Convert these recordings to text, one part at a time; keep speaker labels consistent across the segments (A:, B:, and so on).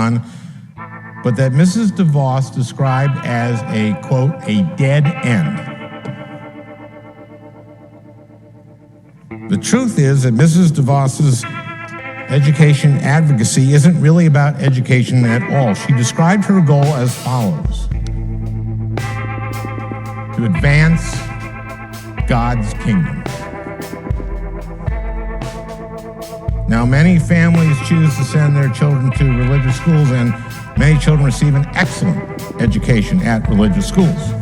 A: on, but that Mrs. Devos described as a, quote, a dead end. The truth is that Mrs. Devos's education advocacy isn't really about education at all. She described her goal as follows: to advance God's kingdom. Now, many families choose to send their children to religious schools, and many children receive an excellent education at religious schools.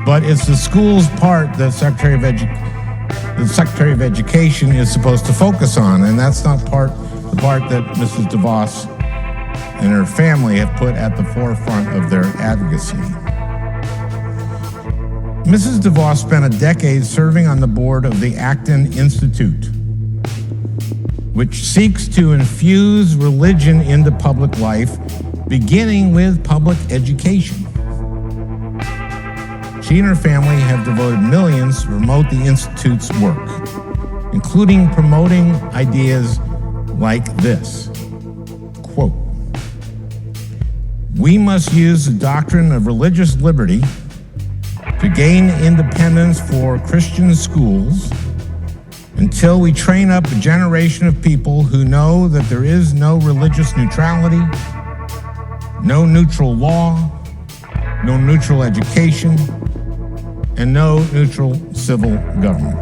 A: But it's the school's part that the Secretary of Education is supposed to focus on, and that's not the part that Mrs. Devos and her family have put at the forefront of their advocacy. Mrs. Devos spent a decade serving on the board of the Acton Institute, which seeks to infuse religion into public life, beginning with public education. She and her family have devoted millions to promote the Institute's work, including promoting ideas like this, quote, "We must use the doctrine of religious liberty to gain independence for Christian schools until we train up a generation of people who know that there is no religious neutrality, no neutral law, no neutral education, and no neutral civil government.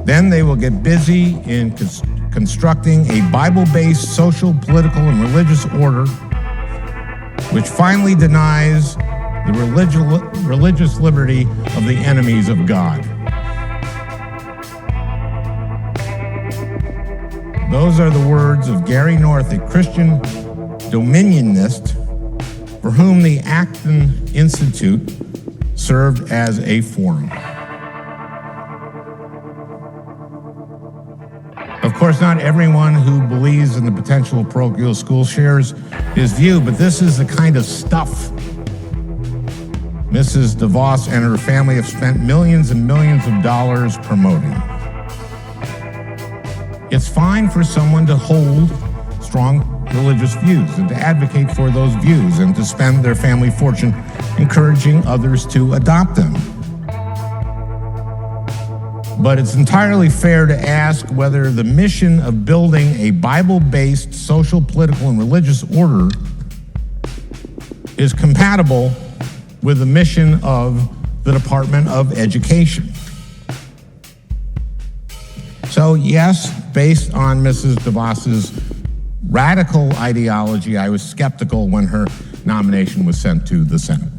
A: Then they will get busy in constructing a Bible-based social, political, and religious order which finally denies the religious liberty of the enemies of God." Those are the words of Gary North, a Christian dominionist for whom the Acton Institute served as a forum. Of course, not everyone who believes in the potential of parochial schools shares his view, but this is the kind of stuff Mrs. Devos and her family have spent millions and millions of dollars promoting. It's fine for someone to hold strong religious views and to advocate for those views and to spend their family fortune encouraging others to adopt them. But it's entirely fair to ask whether the mission of building a Bible-based social, political, and religious order is compatible with the mission of the Department of Education. So yes, based on Mrs. Devos's radical ideology, I was skeptical when her nomination was sent to the Senate.